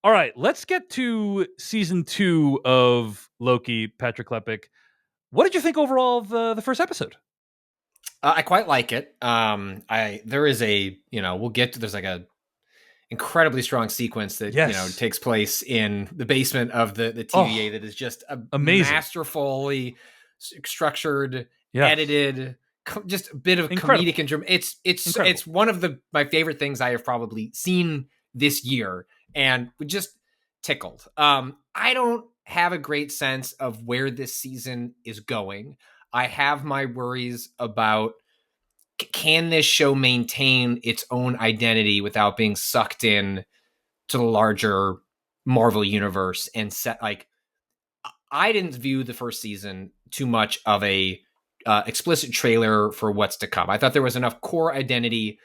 All right, let's get to season 2 of Loki, Patrick Klepek. What did you think overall of the first episode? I quite like it. I there is a we'll get to there's like a incredibly strong sequence that Yes. takes place in the basement of the TVA Oh, that is just a amazing. masterfully structured, Yes. edited, just a bit of comedic Incredible. and it's Incredible. one of the my favorite things I have probably seen this year, and just tickled. I don't have a great sense of where this season is going. I have my worries about can this show maintain its own identity without being sucked in to the larger Marvel universe and set like I didn't view the first season too much of a explicit trailer for what's to come. I thought there was enough core identity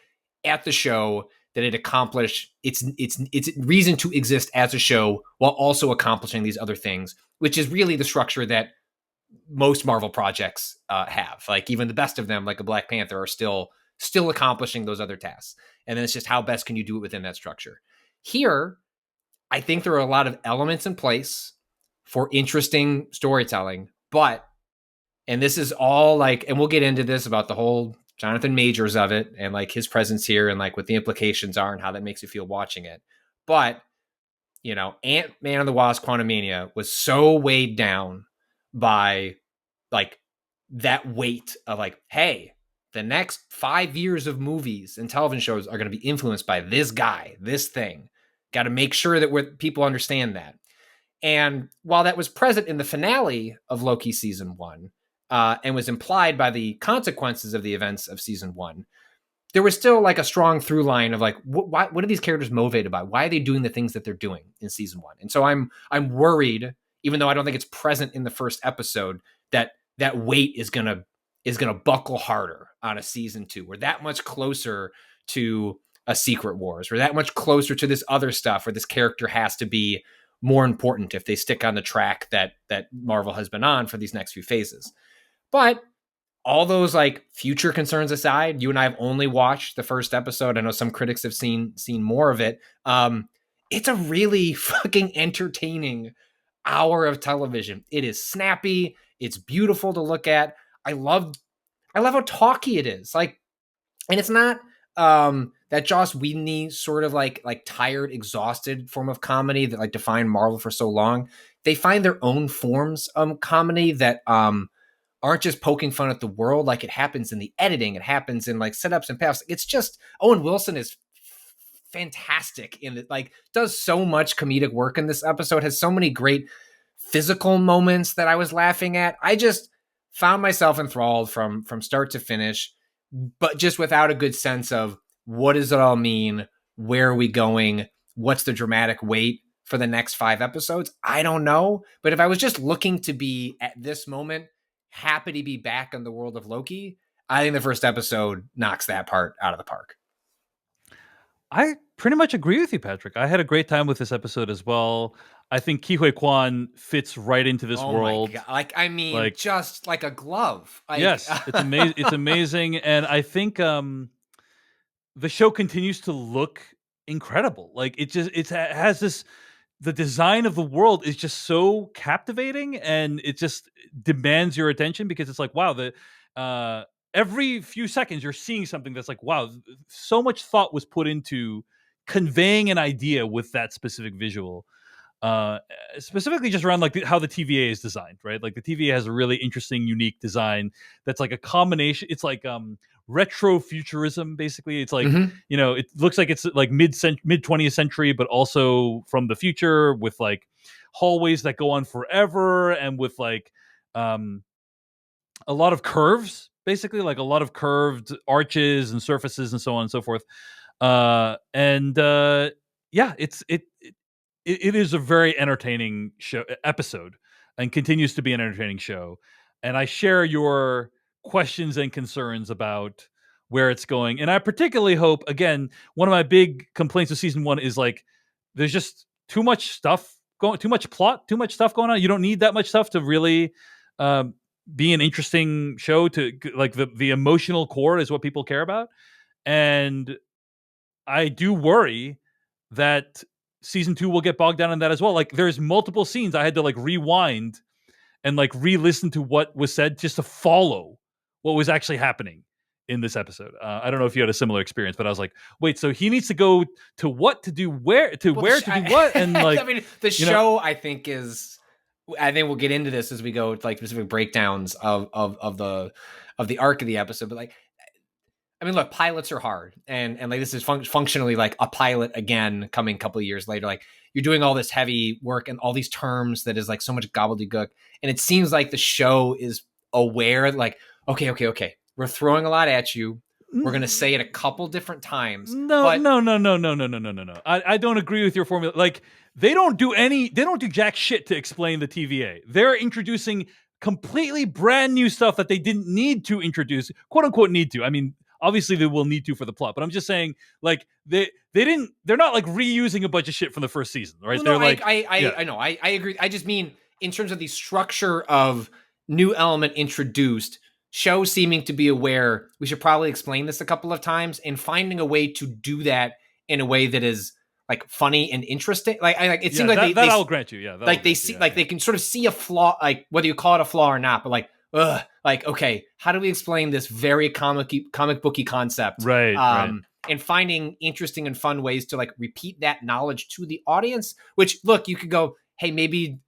at the show that it accomplished its reason to exist as a show while also accomplishing these other things, which is really the structure that most Marvel projects have. Like even the best of them, like a Black Panther, are still accomplishing those other tasks. And then it's just how best can you do it within that structure. Here, I think there are a lot of elements in place for interesting storytelling, but and this is all like, and we'll get into this about the whole Jonathan Majors of it and like his presence here and like what the implications are and how that makes you feel watching it. But Ant-Man and the Wasp Quantumania was so weighed down by like that weight of like, hey, the next 5 years of movies and television shows are going to be influenced by this guy, this thing. Got to make sure that people understand that. And while that was present in the finale of Loki season one, and was implied by the consequences of the events of season one, there was still like a strong through line of like, what are these characters motivated by? Why are they doing the things that they're doing in season one? And so I'm worried, even though I don't think it's present in the first episode, that weight is gonna buckle harder on a season two. We're that much closer to a Secret Wars. We're that much closer to this other stuff where this character has to be more important if they stick on the track that Marvel has been on for these next few phases. But all those like future concerns aside, you and I have only watched the first episode. I know some critics have seen more of it. It's a really fucking entertaining hour of television. It is snappy. It's beautiful to look at. I love how talky it is. Like, and it's not that Joss Whedon sort of like tired, exhausted form of comedy that like defined Marvel for so long. They find their own forms of comedy that aren't just poking fun at the world. Like it happens in the editing, it happens in like setups and payoffs. It's just Owen Wilson is fantastic in it. Like does so much comedic work in this episode. Has so many great physical moments that I was laughing at. I just found myself enthralled from start to finish, but just without a good sense of what does it all mean? Where are we going? What's the dramatic weight for the next 5 episodes? I don't know. But if I was just looking to be at this moment happy to be back in the world of Loki, I think the first episode knocks that part out of the park. I pretty much agree with you, Patrick. I had a great time with this episode as well. I think Kihui Kwan fits right into this Oh my god! world. Like I mean, Like, just like a glove. Like yes, it's amazing. It's amazing, and I think the show continues to look incredible. Like it has this. The design of the world is just so captivating, and it just demands your attention because it's like, wow, the every few seconds you're seeing something that's like, wow, so much thought was put into conveying an idea with that specific visual. uh Specifically just around like how the TVA is designed, right? Like the TVA has a really interesting, unique design that's like a combination. It's like retro futurism, basically. It's like, mm-hmm. it looks like it's like mid 20th century, but also from the future, with like hallways that go on forever, and with like um a lot of curves, basically, like a lot of curved arches and surfaces and so on and so forth. And Yeah, it is a very entertaining show episode, and continues to be an entertaining show. And I share your questions and concerns about where it's going. And I particularly hope, again, one of my big complaints of season one is like there's just too much stuff going, too much plot, too much stuff going on. You don't need that much stuff to really um, be an interesting show. To like the emotional core is what people care about. And I do worry that season 2 will get bogged down in that as well. Like there's multiple scenes I had to like rewind and like re-listen to what was said just to follow what was actually happening in this episode. I don't know if you had a similar experience, but I was like, wait, so he needs to go to what to do where to Well, where to do what? And like, I mean, the show I think we'll get into this as we go to like specific breakdowns of the arc of the episode, but like, I mean, look, pilots are hard, and like this is functionally like a pilot again coming a couple of years later. Like you're doing all this heavy work and all these terms that is like so much gobbledygook, and it seems like the show is aware, like, okay, we're throwing a lot at you. We're gonna say it a couple different times. No. I don't agree with your formula. Like they don't do jack shit to explain the TVA. They're introducing completely brand new stuff that they didn't need to introduce, quote unquote need to. I mean, obviously they will need to for the plot, but I'm just saying like they're not like reusing a bunch of shit from the first season, right? No, they're like I know. I agree. I just mean in terms of the structure of new element introduced, show seeming to be aware we should probably explain this a couple of times and finding a way to do that in a way that is like funny and interesting. Like it seems like that I'll grant you. Yeah. Like they see, like they can sort of see a flaw, like whether you call it a flaw or not, but like, like, okay, how do we explain this very comic booky concept? Right. And finding interesting and fun ways to like repeat that knowledge to the audience, which look, you could go, hey, maybe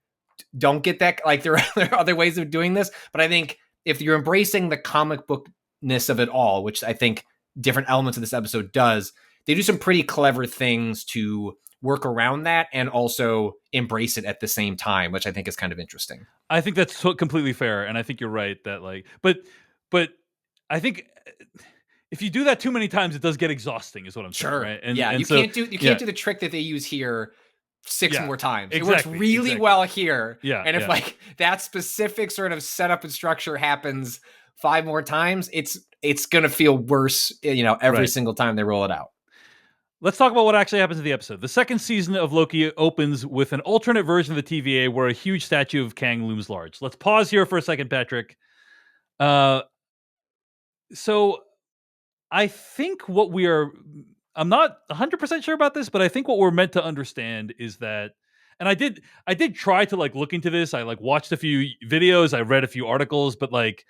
don't get that. Like there are other ways of doing this, but I think if you're embracing the comic bookness of it all, which I think different elements of this episode does, they do some pretty clever things to work around that and also embrace it at the same time, which I think is kind of interesting. I think that's completely fair, and I think you're right that like, but I think if you do that too many times, it does get exhausting, is what I'm saying. Sure. Right? And you can't do the trick that they use here 6 more times. It works really well here. Yeah. And if like that specific sort of setup and structure happens 5 more times, it's gonna feel worse, every single time they roll it out. Let's talk about what actually happens in the episode. The second season of Loki opens with an alternate version of the TVA where a huge statue of Kang looms large. Let's pause here for a second, Patrick. So I think I'm not 100% sure about this, but I think what we're meant to understand is that, and I did try to like look into this. I like watched a few videos, I read a few articles, but like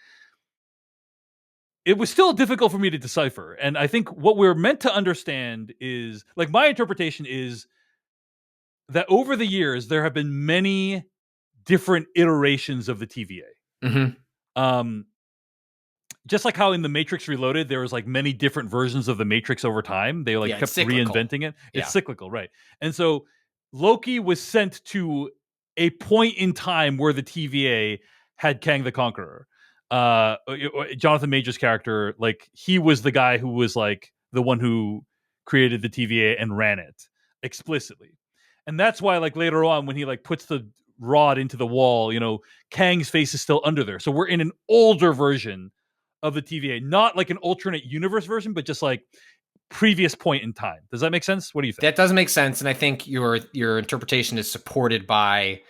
it was still difficult for me to decipher. And I think what we're meant to understand is, like, my interpretation is that over the years, there have been many different iterations of the TVA. Mm-hmm. Just like how in The Matrix Reloaded, there was like many different versions of the Matrix over time. They like kept reinventing it. It's cyclical, right? And so Loki was sent to a point in time where the TVA had Kang the Conqueror. Jonathan Major's character, like he was the guy who was like the one who created the TVA and ran it explicitly. And that's why like later on when he like puts the rod into the wall, Kang's face is still under there. So we're in an older version of the TVA, not like an alternate universe version, but just like previous point in time. Does that make sense? What do you think? That does make sense. And I think your interpretation is supported by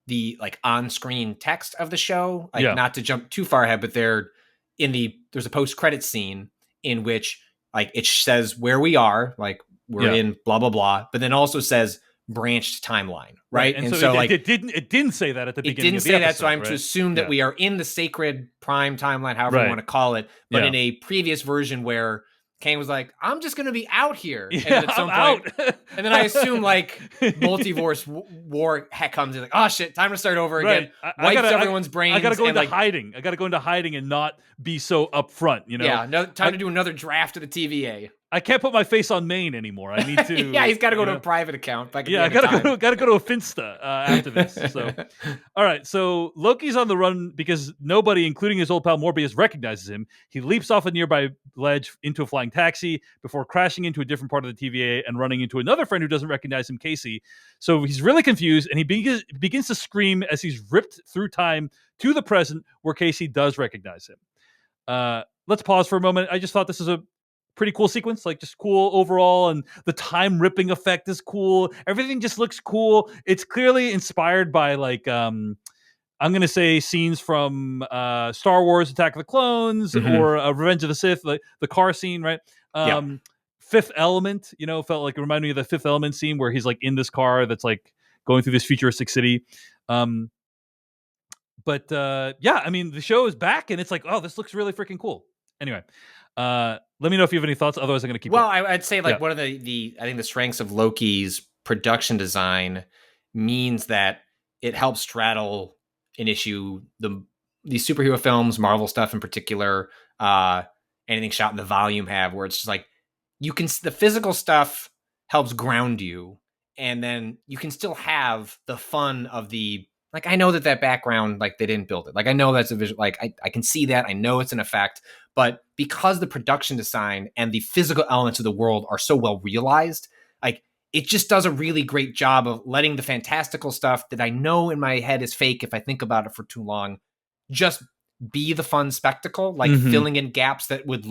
the like on-screen text of the show. Like not to jump too far ahead, but there's a post-credit scene in which like it says where we are, like we're in blah blah blah, but then also says branched timeline, right? And so like it didn't say that at the beginning. It didn't say that, so I'm to assume that we are in the sacred prime timeline, however you want to call it, but in a previous version where Kang was like, I'm just going to be out here. And then at some point, and then I assume like multiverse war comes in like, oh shit, time to start over again. Wipes everyone's brains. I got to go into hiding. I got to go into hiding and not be so upfront, Yeah, time to do another draft of the TVA. I can't put my face on Maine anymore. I need to. Yeah, he's got to go to a private account. I got to go to a Finsta after this. So, all right. So Loki's on the run because nobody, including his old pal Morbius, recognizes him. He leaps off a nearby ledge into a flying taxi before crashing into a different part of the TVA and running into another friend who doesn't recognize him, Casey. So he's really confused, and he begins to scream as he's ripped through time to the present, where Casey does recognize him. Let's pause for a moment. I just thought this is a pretty cool sequence, like just cool overall, and the time ripping effect is cool. Everything just looks cool. It's clearly inspired by like I'm gonna say scenes from Star Wars Attack of the Clones or Revenge of the Sith, like the car scene, right? Fifth Element, felt like it reminded me of the Fifth Element scene where he's like in this car that's like going through this futuristic city. Um, but yeah, I mean, the show is back, and it's like, oh, this looks really freaking cool. Anyway, let me know if you have any thoughts. Otherwise, I'm going to keep Well, going. I'd say like Yeah. one of the I think the strengths of Loki's production design means that it helps straddle an issue. These superhero films, Marvel stuff in particular, anything shot in the volume have, where it's just like the physical stuff helps ground you, and then you can still have the fun of the, like, I know that background, like, they didn't build it, like, I know that's a visual, like, I can see that, I know it's an effect, but because the production design and the physical elements of the world are so well realized, like, it just does a really great job of letting the fantastical stuff that I know in my head is fake if I think about it for too long just be the fun spectacle, like filling in gaps that wouldn't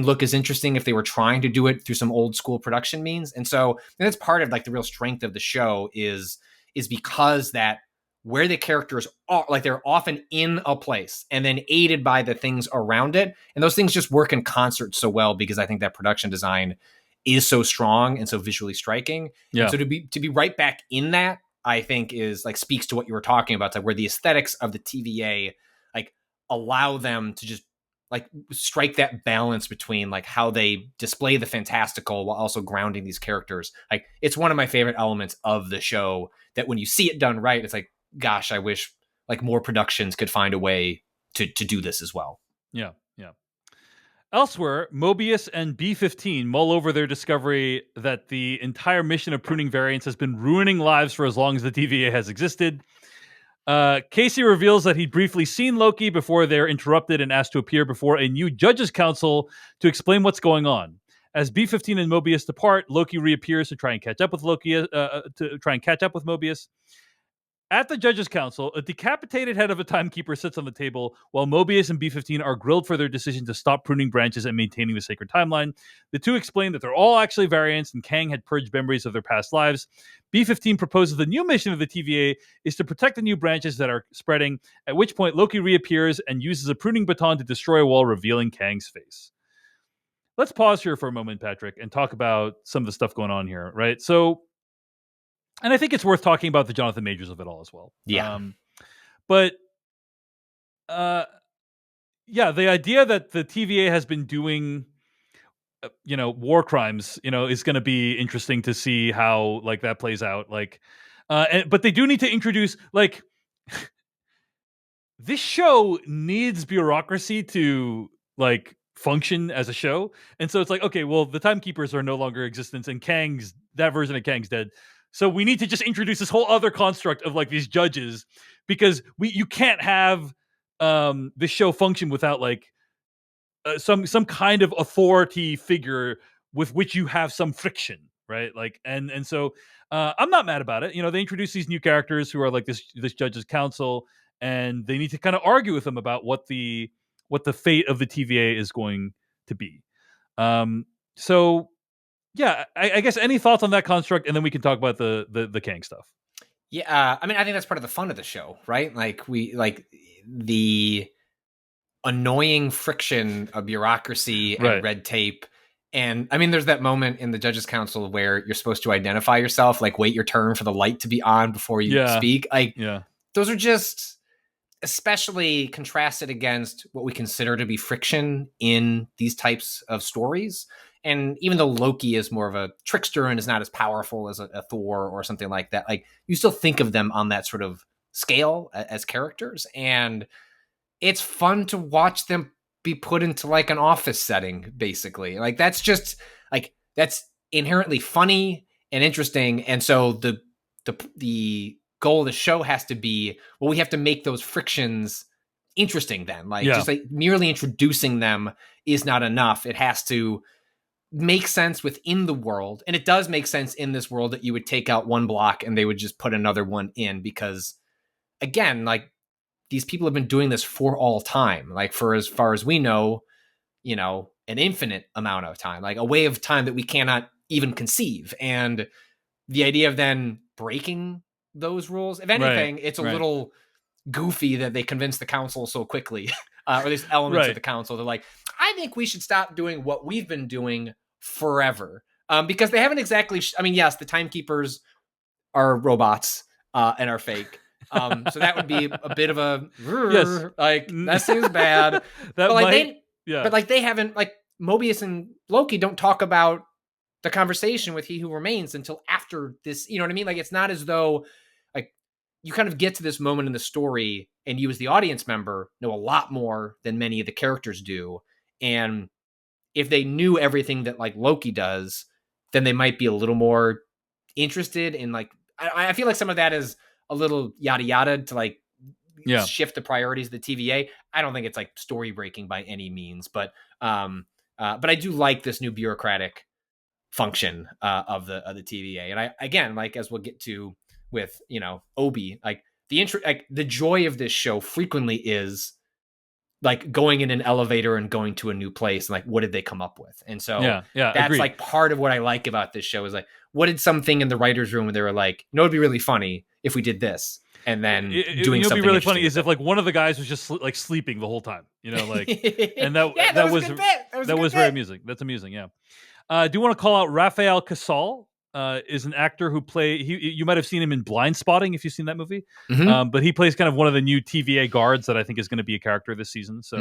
look as interesting if they were trying to do it through some old school production means. And so that's part of like the real strength of the show is because that where the characters are, like, they're often in a place and then aided by the things around it, and those things just work in concert so well because I think that production design is so strong and so visually striking. Yeah. And so to be right back in that, I think is like speaks to what you were talking about, like where the aesthetics of the TVA like allow them to just like strike that balance between like how they display the fantastical while also grounding these characters. Like, it's one of my favorite elements of the show that when you see it done right, it's like, gosh, I wish like more productions could find a way to do this as well. Yeah. Yeah. Elsewhere, Mobius and B-15 mull over their discovery that the entire mission of pruning variants has been ruining lives for as long as the TVA has existed. Casey reveals that he'd briefly seen Loki before they're interrupted and asked to appear before a new judges council to explain what's going on. As B-15 and Mobius depart, Loki reappears to try and catch up with Mobius. At the judges' council, a decapitated head of a timekeeper sits on the table while Mobius and B-15 are grilled for their decision to stop pruning branches and maintaining the sacred timeline. The two explain that they're all actually variants and Kang had purged memories of their past lives. B-15 proposes the new mission of the TVA is to protect the new branches that are spreading, at which point Loki reappears and uses a pruning baton to destroy a wall, revealing Kang's face. Let's pause here for a moment, Patrick, and talk about some of the stuff going on here, right? So, and I think it's worth talking about the Jonathan Majors of it all as well. Yeah. But yeah, the idea that the TVA has been doing, war crimes, is going to be interesting to see how like that plays out. Like, but they do need to introduce like this show needs bureaucracy to like function as a show, and so it's like, okay, well, the timekeepers are no longer in existence, and that version of Kang's dead. So we need to just introduce this whole other construct of like these judges, because you can't have this show function without like some kind of authority figure with which you have some friction, right? Like, and so I'm not mad about it. They introduce these new characters who are like this judge's council, and they need to kind of argue with them about what the fate of the TVA is going to be. So yeah, I guess any thoughts on that construct, and then we can talk about the Kang stuff. Yeah, I mean, I think that's part of the fun of the show, right? Like, we like the annoying friction of bureaucracy and Right. red tape. And I mean, there's that moment in the judges council where you're supposed to identify yourself, like wait your turn for the light to be on before you speak. Like, those are just especially contrasted against what we consider to be friction in these types of stories. And even though Loki is more of a trickster and is not as powerful as a Thor or something like that, like, you still think of them on that sort of scale as characters. And it's fun to watch them be put into like an office setting, basically. Like, that's just like, that's inherently funny and interesting. And so the goal of the show has to be, well, we have to make those frictions interesting then. Like, just like merely introducing them is not enough. It has to make sense within the world. And it does make sense in this world that you would take out one block and they would just put another one in, because again, like, these people have been doing this for all time, like for as far as we know, an infinite amount of time, like a way of time that we cannot even conceive. And the idea of then breaking those rules, if anything, it's a little goofy that they convince the council so quickly, or these elements of the council. They're like, I think we should stop doing what we've been doing forever. Because they haven't exactly. I mean, yes, the timekeepers are robots and are fake. So that would be a bit of a Yes. like that seems bad. That But like might, yeah. they haven't like Mobius and Loki don't talk about the conversation with He Who Remains until after this. You know what I mean? Like it's not as though like you kind of get to this moment in the story and you as the audience member know a lot more than many of the characters do. And if they knew everything that like Loki does, then they might be a little more interested in like I feel like some of that is a little yada yada to like Yeah. shift the priorities of the TVA. I don't think it's like story breaking by any means, but I do like this new bureaucratic function of the TVA. And I again, like as we'll get to with Obi, like the joy of this show frequently is like going in an elevator and going to a new place and like what did they come up with. And so Yeah, that's agreed. like part of what I like about this show is like what did something in the writers room where they were like, it'd be really funny if we did this, and then doing It'd be something really funny interesting is with if like one of the guys was just like sleeping the whole time, like, and yeah, that was a good bit. that was very amusing. That's amusing. Yeah. I do want to call out Raphael Casal. Is an actor who you might have seen him in Blind Spotting if you've seen that movie. Mhm. But he plays kind of one of the new TVA guards that I think is going to be a character this season. So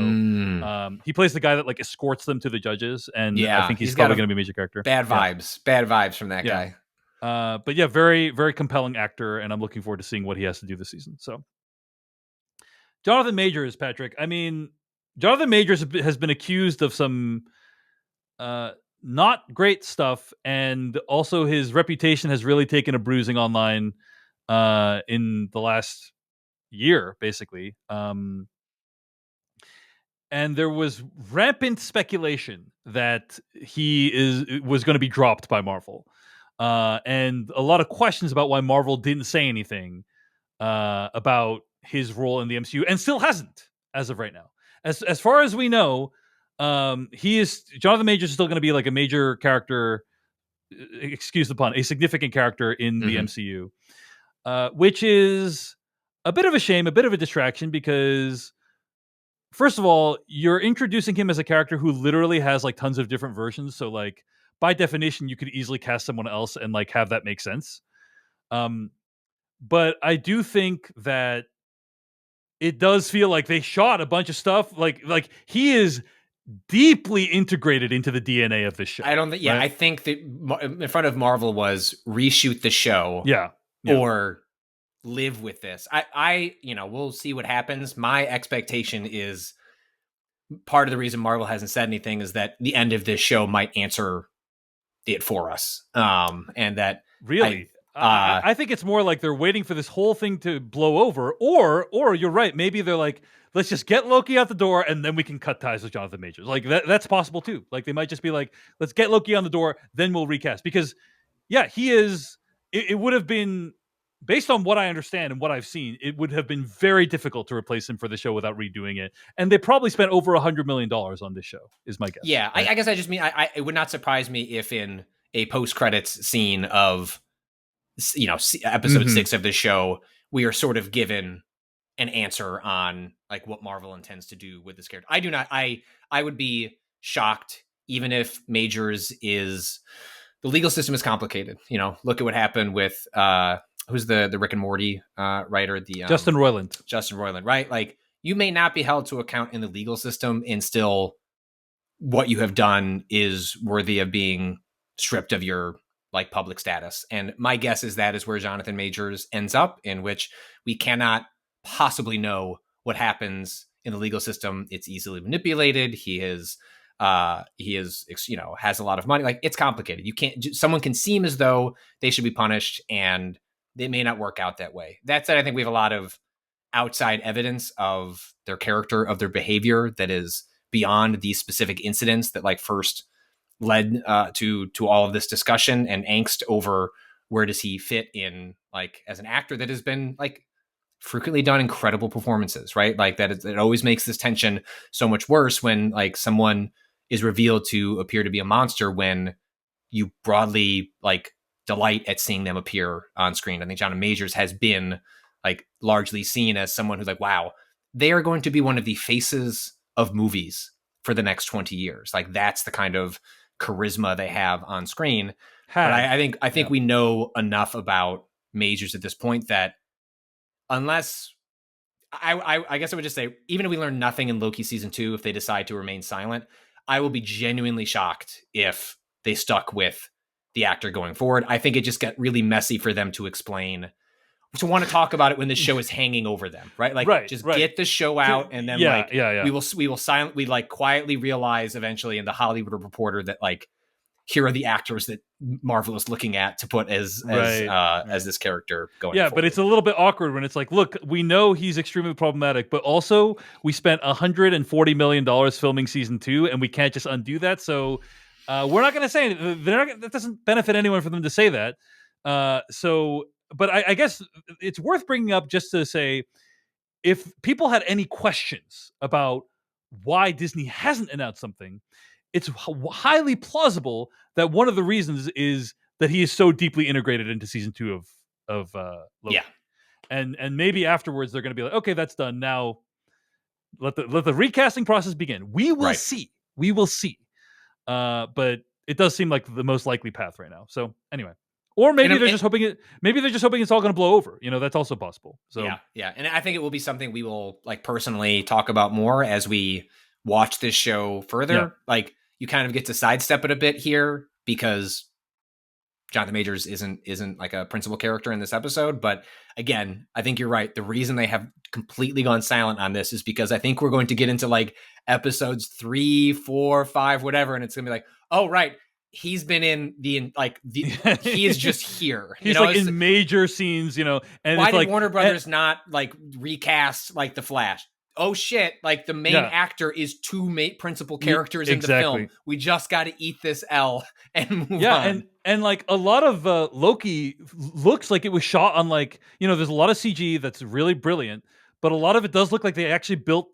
he plays the guy that like escorts them to the judges, and I Yeah, think he's he's got probably going to be a major character. bad vibes from that Yeah. guy. But yeah, very, very compelling actor, and I'm looking forward to seeing what he has to do this season. So, Jonathan Majors, Patrick. I mean, Jonathan Majors has been accused of some not great stuff, and also his reputation has really taken a bruising online in the last year, basically. And there was rampant speculation that he was going to be dropped by Marvel, and a lot of questions about why Marvel didn't say anything about his role in the MCU, and still hasn't as of right now. As far as we know, Jonathan Majors is still going to be like a major character. Excuse the pun, a significant character in the MCU, which is a bit of a shame, a bit of a distraction because. First of all, you're introducing him as a character who literally has like tons of different versions. So like by definition, you could easily cast someone else and like have that make sense. But I do think that it does feel like they shot a bunch of stuff. Like he is deeply integrated into the DNA of this show. I don't think. Yeah, right? I think that in front of Marvel was reshoot the show. Yeah. Or live with this. We'll see what happens. My expectation is part of the reason Marvel hasn't said anything is that the end of this show might answer it for us. And that really, I think it's more like they're waiting for this whole thing to blow over, or you're right. Maybe they're like, let's just get Loki out the door, and then we can cut ties with Jonathan Majors. Like that's possible too. Like they might just be like, let's get Loki on the door, then we'll recast. Because yeah, he is. It would have been, based on what I understand and what I've seen, it would have been very difficult to replace him for the show without redoing it. And they probably spent over $100 million on this show, is my guess. Yeah, right? I guess I just mean it would not surprise me if in a post-credits scene of episode 6 of the show, we are sort of given an answer on like what Marvel intends to do with this character. I do not. I would be shocked even if Majors is. The legal system is complicated. Look at what happened with who's the Rick and Morty writer, the Justin Roiland, right? Like you may not be held to account in the legal system, and still what you have done is worthy of being stripped of your like public status. And my guess is that is where Jonathan Majors ends up, in which we cannot possibly know what happens in the legal system. It's easily manipulated. He is has a lot of money. Like it's complicated. Someone can seem as though they should be punished, and they may not work out that way. That said, I think we have a lot of outside evidence of their character, of their behavior that is beyond these specific incidents that like first led to all of this discussion and angst over where does he fit in, like as an actor that has been like frequently done incredible performances, right? Like that it always makes this tension so much worse when like someone is revealed to appear to be a monster when you broadly like delight at seeing them appear on screen. I think Jonathan Majors has been like largely seen as someone who's like, wow, they are going to be one of the faces of movies for the next 20 years. Like that's the kind of charisma they have on screen. But Had. I think we know enough about Majors at this point that unless I guess I would just say, even if we learn nothing in Loki season 2, if they decide to remain silent, I will be genuinely shocked if they stuck with the actor going forward. I think it just got really messy for them to explain, to want to talk about it when the show is hanging over them, right? Like, just get the show out, and then we will silently, like, quietly realize eventually in the Hollywood Reporter that, like, here are the actors that Marvel is looking at to put as this character going forward. But it's a little bit awkward when it's like, look, we know he's extremely problematic, but also we spent $140 million filming season 2, and we can't just undo that. So we're not going to say anything. That doesn't benefit anyone for them to say that. But I guess it's worth bringing up just to say, if people had any questions about why Disney hasn't announced something, it's highly plausible that one of the reasons is that he is so deeply integrated into season 2 of Loki. And maybe afterwards they're going to be like, okay, that's done. Now let the recasting process begin. We will see. We will see. But it does seem like the most likely path right now. So anyway, or maybe they're just hoping it. Maybe they're just hoping it's all going to blow over. That's also possible. So yeah, and I think it will be something we will, like, personally talk about more as we watch this show further. Yeah. Like, you kind of get to sidestep it a bit here because Jonathan Majors isn't like a principal character in this episode. But again, I think you're right. The reason they have completely gone silent on this is because I think we're going to get into, like, episodes 3, 4, 5, whatever, and it's gonna be like, oh right, he's been in he is just here. He's like in major scenes, and why did Warner Brothers not, like, recast, like, the Flash? Oh shit, like, the main actor is 2 principal characters in the film. We just got to eat this L and move on. And like, a lot of Loki looks like it was shot on, like, there's a lot of CG that's really brilliant, but a lot of it does look like they actually built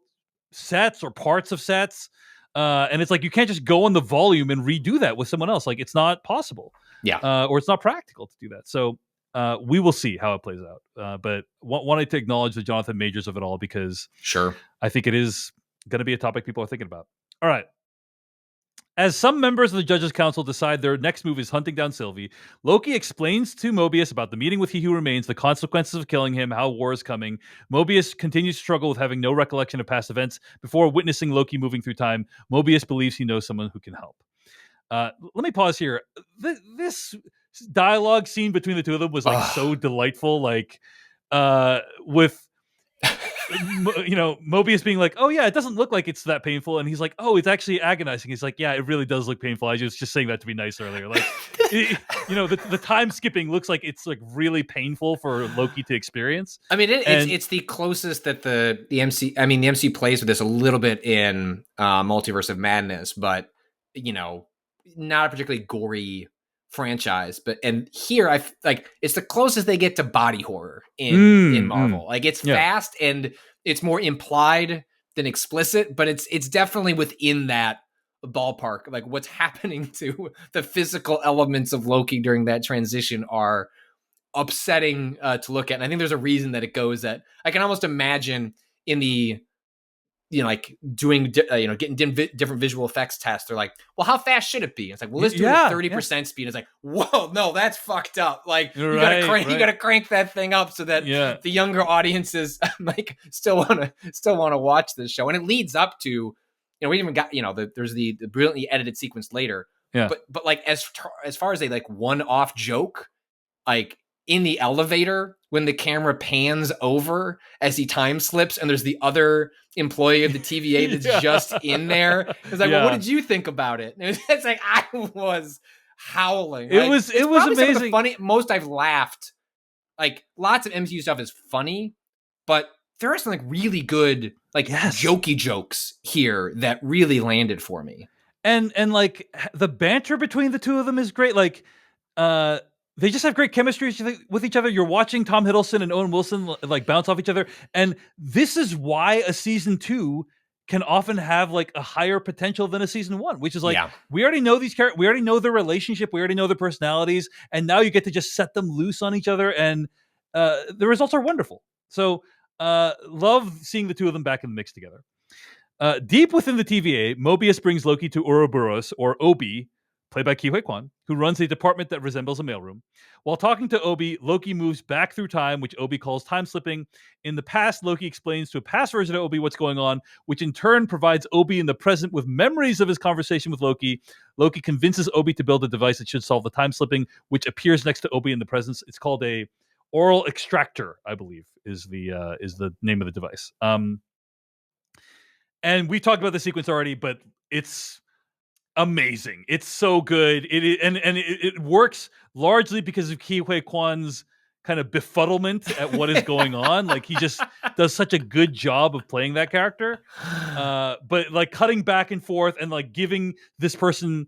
sets or parts of sets. And it's like, you can't just go on the volume and redo that with someone else. Like, it's not possible. Or it's not practical to do that. So we will see how it plays out. But wanted to acknowledge the Jonathan Majors of it all, because I think it is going to be a topic people are thinking about. All right. As some members of the Judges Council decide their next move is hunting down Sylvie, Loki explains to Mobius about the meeting with He Who Remains, the consequences of killing him, how war is coming. Mobius continues to struggle with having no recollection of past events. Before witnessing Loki moving through time, Mobius believes he knows someone who can help. Let me pause here. This dialogue scene between the two of them was, like, so delightful. Like, with Mobius being like, oh yeah, it doesn't look like it's that painful, and he's like, oh, it's actually agonizing. He's like, yeah, it really does look painful. I was just saying that to be nice earlier. Like, the time skipping looks like it's, like, really painful for Loki to experience. I mean, it's the closest that the MCU plays with this a little bit in Multiverse of Madness, but not a particularly gory franchise. And here, it's the closest they get to body horror in Marvel. Like, it's fast and it's more implied than explicit, but it's definitely within that ballpark. Like, what's happening to the physical elements of Loki during that transition are upsetting to look at. And I think there's a reason that it goes that I can almost imagine in the like doing, getting different visual effects tests. They're like, well, how fast should it be? It's like, well, let's do it at 30% speed. It's like, whoa, no, that's fucked up. Like, you gotta crank that thing up so that the younger audiences like still want to watch this show. And it leads up to, we even got, there's the brilliantly edited sequence later. Yeah. But like, as far as a, like, one-off joke, like, in the elevator when the camera pans over as he time slips and there's the other employee of the TVA that's just in there. It's like, well, what did you think about it? And it's like, I was howling. It was amazing. Funny, most I've laughed. Like, lots of MCU stuff is funny, but there are some, like, really good, like, jokey jokes here that really landed for me. And like, the banter between the two of them is great. Like, they just have great chemistry with each other. You're watching Tom Hiddleston and Owen Wilson, like, bounce off each other. And this is why a season 2 can often have, like, a higher potential than a season 1, which is like, we already know these characters, we already know their relationship, we already know their personalities, and now you get to just set them loose on each other, and the results are wonderful. So love seeing the two of them back in the mix together. Deep within the TVA, Mobius brings Loki to Ouroboros, or Obi, played by Ki Hui Kwan, who runs a department that resembles a mailroom. While talking to Obi, Loki moves back through time, which Obi calls time slipping. In the past, Loki explains to a past version of Obi what's going on, which in turn provides Obi in the present with memories of his conversation with Loki. Loki convinces Obi to build a device that should solve the time slipping, which appears next to Obi in the present. It's called a oral extractor, I believe, is the name of the device. And we talked about the sequence already, but it's amazing. It's so good. It works largely because of Ki Hui Kwan's kind of befuddlement at what is going on. Like he just does such a good job of playing that character. But like cutting back and forth and like giving this person,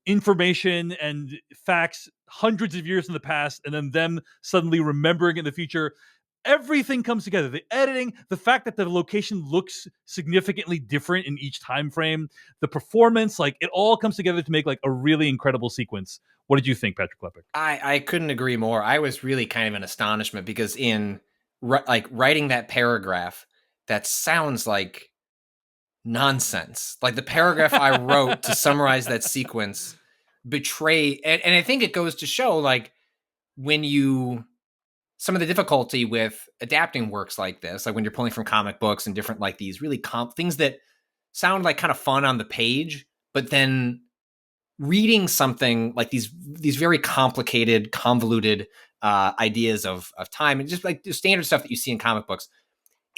information and facts hundreds of years in the past, and then them suddenly remembering in the future. Everything comes together. The editing, the fact that the location looks significantly different in each time frame, the performance, like it all comes together to make like a really incredible sequence. What did you think, Patrick Klepek? I couldn't agree more. I was really kind of in astonishment because in writing that paragraph, that sounds like nonsense. Like the paragraph I wrote to summarize that sequence and I think it goes to show like some of the difficulty with adapting works like this, like when you're pulling from comic books and different like these really things that sound like kind of fun on the page, but then reading something like these very complicated, convoluted ideas of time and just like the standard stuff that you see in comic books.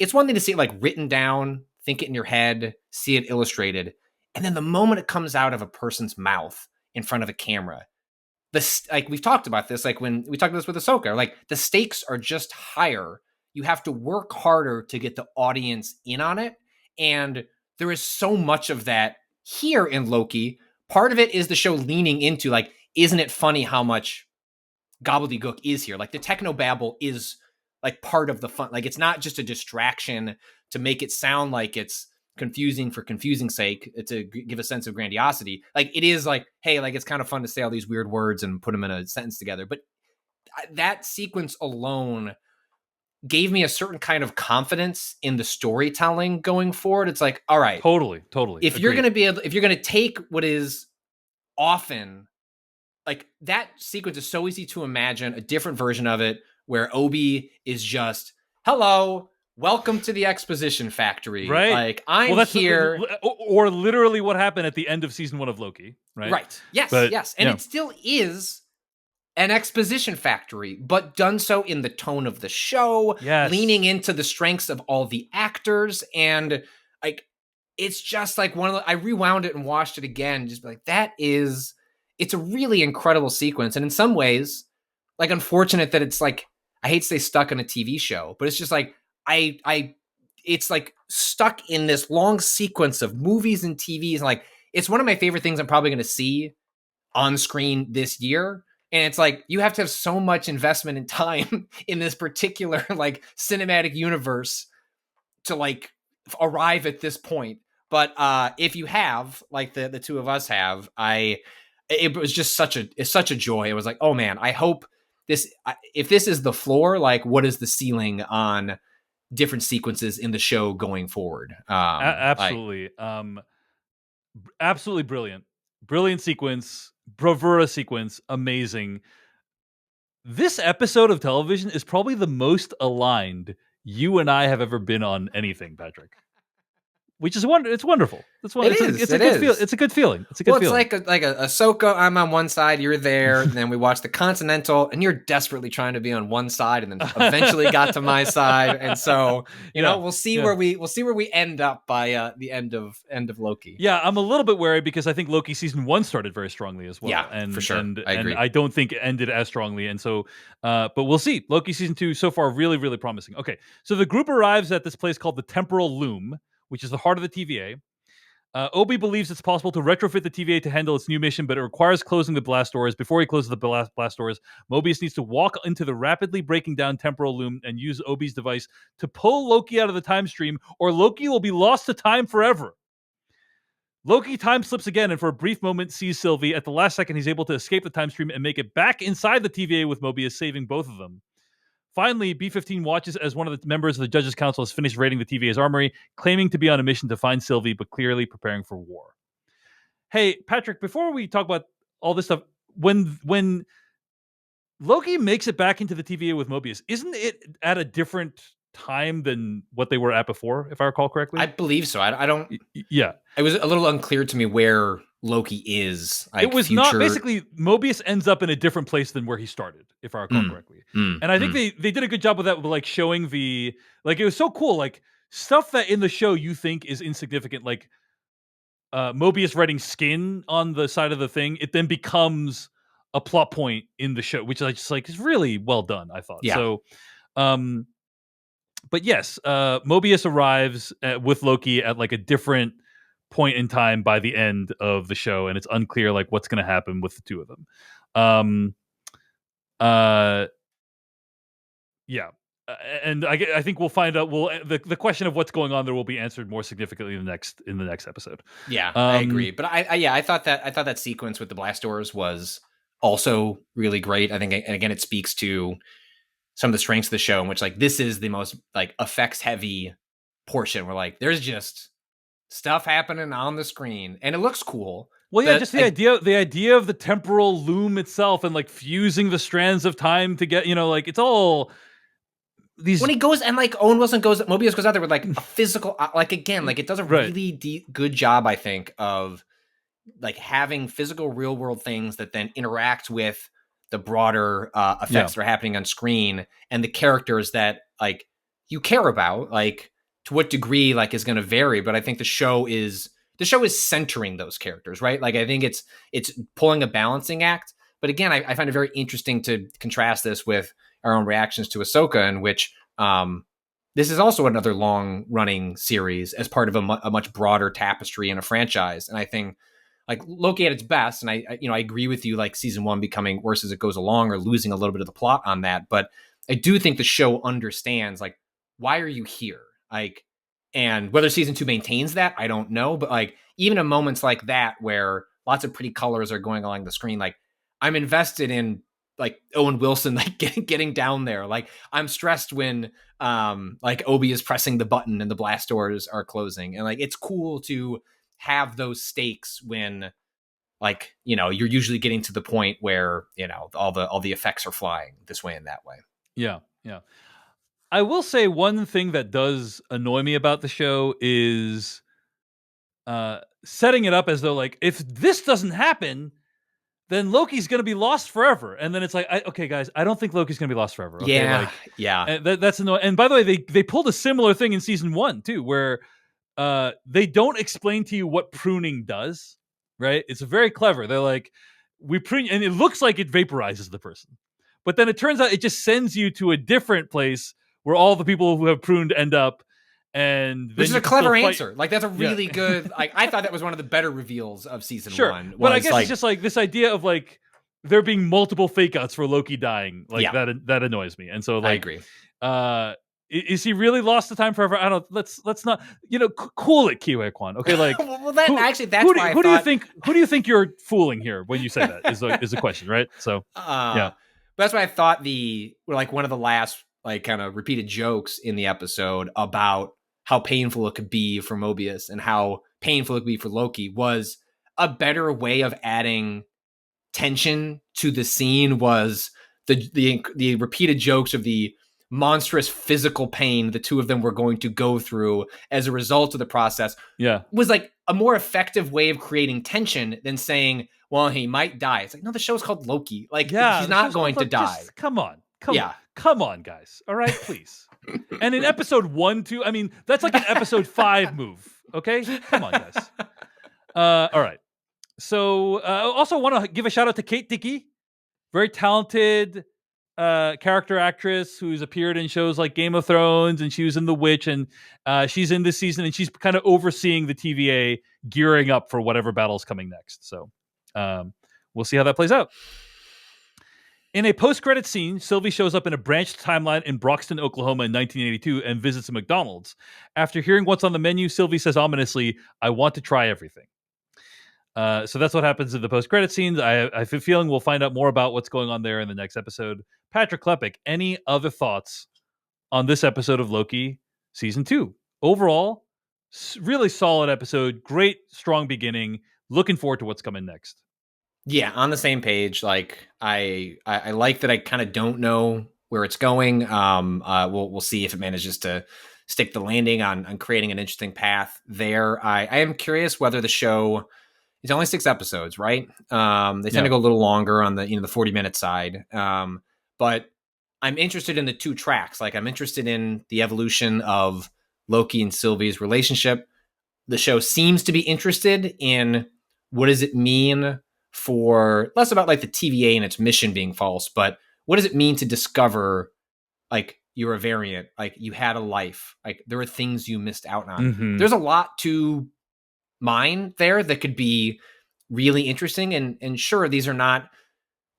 It's one thing to see it like written down, think it in your head, see it illustrated, and then the moment it comes out of a person's mouth in front of a camera, like we've talked about this, like when we talked about this with Ahsoka, like the stakes are just higher. You have to work harder to get the audience in on it. And there is so much of that here in Loki. Part of it is the show leaning into like, isn't it funny how much gobbledygook is here? Like the technobabble is like part of the fun. Like it's not just a distraction to make it sound like it's confusing for confusing sake to give a sense of grandiosity. Like it is like, hey, like it's kind of fun to say all these weird words and put them in a sentence together. But that sequence alone gave me a certain kind of confidence in the storytelling going forward. It's like, all right, Totally. if you're going to take what is often like that sequence is so easy to imagine a different version of it where Obi is just, hello, welcome to the exposition factory. Right. Like I'm here. Or literally what happened at the end of season 1 of Loki. Right. Right. Yes. Yes. And it still is an exposition factory, but done so in the tone of the show, leaning into the strengths of all the actors. And like, it's just like I rewound it and watched it again. Just like, it's a really incredible sequence. And in some ways, like unfortunate that it's like, I hate to say stuck in a TV show, but it's just like, it's like stuck in this long sequence of movies and TVs. And like, it's one of my favorite things I'm probably going to see on screen this year. And it's like, you have to have so much investment and time in this particular like cinematic universe to like arrive at this point. But if you have, like the two of us have, it was just such a joy. It was like, oh man, I hope if this is the floor, like what is the ceiling on different sequences in the show going forward? Absolutely. Absolutely brilliant sequence, bravura sequence, amazing. This episode of television is probably the most aligned you and I have ever been on anything, Patrick. Which is it's wonderful. It's a good feeling. It's like a Ahsoka. I'm on one side, you're there. And then we watch the Continental, and you're desperately trying to be on one side, and then eventually got to my side. And so, we'll see where we end up by the end of Loki. Yeah, I'm a little bit wary because I think Loki season 1 started very strongly as well. Yeah, and for sure. I agree. And I don't think it ended as strongly. And so, but we'll see. Loki season 2 so far really, really promising. Okay, so the group arrives at this place called the Temporal Loom, which is the heart of the TVA. Obi believes it's possible to retrofit the TVA to handle its new mission, but it requires closing the blast doors. Before he closes the blast doors, Mobius needs to walk into the rapidly breaking down temporal loom and use Obi's device to pull Loki out of the time stream, or Loki will be lost to time forever. Loki time slips again, and for a brief moment sees Sylvie. At the last second, he's able to escape the time stream and make it back inside the TVA with Mobius, saving both of them. Finally, B-15 watches as one of the members of the Judges' Council has finished raiding the TVA's armory, claiming to be on a mission to find Sylvie, but clearly preparing for war. Hey, Patrick, before we talk about all this stuff, when Loki makes it back into the TVA with Mobius, isn't it at a different time than what they were at before, if I recall I correctly? believe so. I don't. Yeah. It was a little unclear to me where Loki is, It like was not future. basically Mobius ends up in a different place than where he started, if I recall Mm, correctly. mm, And I think mm. they did a good job with that, with like showing the like it was so cool, like stuff that in the show you think is insignificant, like Mobius writing skin on the side of the thing, it then becomes a plot point in the show, which I just like is really well done, I thought. Yeah, So um but yes, Mobius arrives with Loki at like a different point in time by the end of the show, and it's unclear like what's going to happen with the two of them. Um, uh, yeah, and I think we'll find out. The question of what's going on there will be answered more significantly in the next episode. yeah, I Um, agree. But yeah, I thought that sequence with the blast doors was also really great. I think, and again, it speaks to some of the strengths of the show, in which like this is the most like effects heavy portion. Where like there's just stuff happening on the screen, and it looks cool. well, yeah, That just the idea of the temporal loom itself, and like fusing the strands of time to get like it's all when these he goes and like Owen Wilson goes, Mobius goes out there with like a physical, like again, like it does a right. really good job, I think, of like having physical real world things that then interact with the broader Yeah, effects that are happening on screen and the characters that like you care about. Like to what degree like is going to vary, but I think the show is centering those characters, right? Like I think it's pulling a balancing act. But again, I find it very interesting to contrast this with our own reactions to Ahsoka, in which this is also another long running series as part of a much broader tapestry in a franchise. And I think like Loki at its best, and I agree with you, like season one becoming worse as it goes along or losing a little bit of the plot on that. But I do think the show understands like why are you here? Like, and whether season two maintains that, I don't know. But like even in moments like that where lots of pretty colors are going along the screen, like I'm invested in like Owen Wilson like getting down there. Like I'm stressed when like Obi is pressing the button and the blast doors are closing. And like it's cool to have those stakes when like you're usually getting to the point where all the effects are flying this way and that way. yeah, yeah. I will say one thing that does annoy me about the show is setting it up as though like if this doesn't happen, then Loki's going to be lost forever. And then it's like, okay, guys, I don't think Loki's going to be lost forever. Okay, Yeah, like yeah. that's annoying. And by the way, they pulled a similar thing in season one too, where they don't explain to you what pruning does. Right? It's very clever. They're like, we prune, and it looks like it vaporizes the person, but then it turns out it just sends you to a different place where all the people who have pruned end up, and Which then is you a can still clever fight. answer. Like that's a Yeah, really good. Like I thought that was one of the better reveals of season sure, one. but I Was guess it's like, just like this idea of like there being multiple fake outs for Loki dying, like yeah, that annoys me. And so I like, agree. is he really lost the time forever? I don't. Let's not cool it, Kiwi Kwan. Okay, like Well, that who actually, that's why I thought. who do you think you're fooling here when you say that is the question, right? So yeah, But that's why I thought like one of the last like kind of repeated jokes in the episode about how painful it could be for Mobius and how painful it could be for Loki was a better way of adding tension to the scene was the repeated jokes of the monstrous physical pain the two of them were going to go through as a result of the process yeah, was like a more effective way of creating tension than saying, well, he might die. It's like, no, the show's called Loki. Like yeah. he's The not show's going called to like die. just come on, Yeah. come on, guys. All right, please. And in episode 1, 2, I mean, that's like an episode 5 move. Okay, come on, guys. All right. So I also want to give a shout out to Kate Dickey, very talented character actress who's appeared in shows like Game of Thrones, and she was in The Witch, and she's in this season, and she's kind of overseeing the TVA gearing up for whatever battle's coming next. So we'll see how that plays out. In a post-credit scene, Sylvie shows up in a branched timeline in Broxton, Oklahoma in 1982 and visits a McDonald's. After hearing what's on the menu, Sylvie says ominously, "I want to try everything." So that's what happens in the post-credit scenes. I have a feeling we'll find out more about what's going on there in the next episode. Patrick Klepek, any other thoughts on this episode of Loki season 2? Overall, really solid episode. Great, strong beginning. looking forward to what's coming next. Yeah, on the same page. Like I like that I kind of don't know where it's going. We'll see if it manages to stick the landing on creating an interesting path there. I am curious whether the show, it's only 6 episodes, right? They tend to go a little longer on the the 40-minute side. But I'm interested in the 2 tracks. Like I'm interested in the evolution of Loki and Sylvie's relationship. The show seems to be interested in what does it mean for, less about like the TVA and its mission being false, but what does it mean to discover like you're a variant, like you had a life, like there are things you missed out on. Mm-hmm. There's a lot to mine there that could be really interesting. And sure, these are not,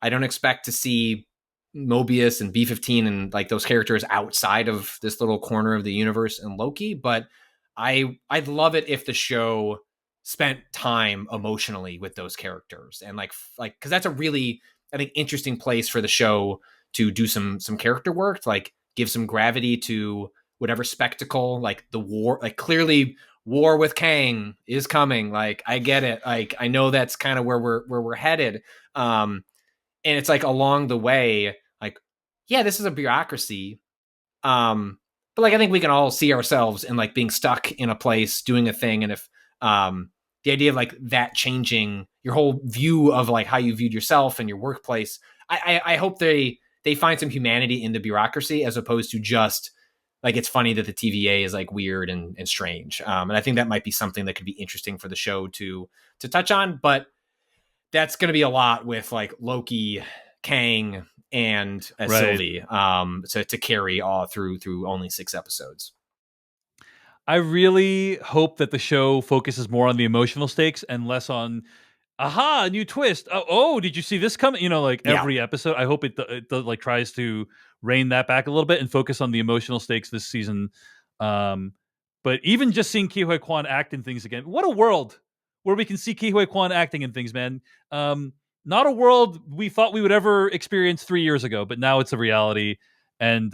I don't expect to see Mobius and B-15 and like those characters outside of this little corner of the universe and Loki, but I'd love it if the show spent time emotionally with those characters and like because that's a really, I think, interesting place for the show to do some character work, to like give some gravity to whatever spectacle, like the war, like clearly war with Kang is coming. Like I get it. Like I know that's kind of where we're headed. And it's like along the way, like, yeah, this is a bureaucracy. But like I think we can all see ourselves in like being stuck in a place doing a thing, and if the idea of like that changing your whole view of like how you viewed yourself and your workplace, I hope they find some humanity in the bureaucracy as opposed to just like it's funny that the TVA is like weird and strange. And I think that might be something that could be interesting for the show to touch on, but that's going to be a lot with like Loki, Kang, and Sylvie to carry all through only 6 episodes. I really hope that the show focuses more on the emotional stakes and less on, aha, a new twist. Oh, did you see this coming? Like every episode. I hope it like tries to rein that back a little bit and focus on the emotional stakes this season. But even just seeing Ke Huy Quan act in things again, what a world where we can see Ke Huy Quan acting in things, man. Not a world we thought we would ever experience 3 years ago, but now it's a reality. And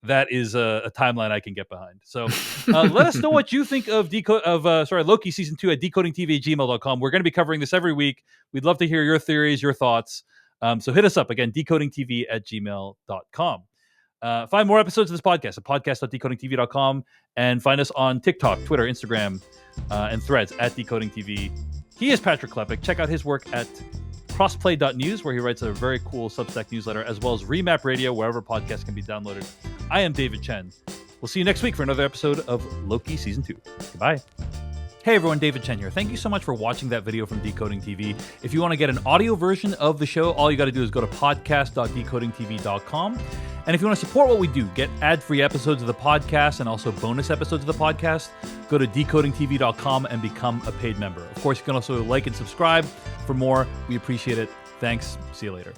that is a timeline I can get behind. So let us know what you think of Loki season 2 at decodingtv@gmail.com. We're going to be covering this every week. We'd love to hear your theories, your thoughts. So hit us up again, decodingtv@gmail.com. Find more episodes of this podcast at podcast.decodingtv.com, and find us on TikTok, Twitter, Instagram, and Threads at decodingtv. He is Patrick Klepek. Check out his work at crossplay.news, where he writes a very cool Substack newsletter, as well as Remap Radio, wherever podcasts can be downloaded. I am David Chen. We'll see you next week for another episode of Loki Season 2. Goodbye. Hey everyone, David Chen here. Thank you so much for watching that video from Decoding TV. If you want to get an audio version of the show, all you got to do is go to podcast.decodingtv.com. And if you want to support what we do, get ad-free episodes of the podcast and also bonus episodes of the podcast, go to decodingtv.com and become a paid member. Of course, you can also like and subscribe for more. We appreciate it. Thanks. See you later.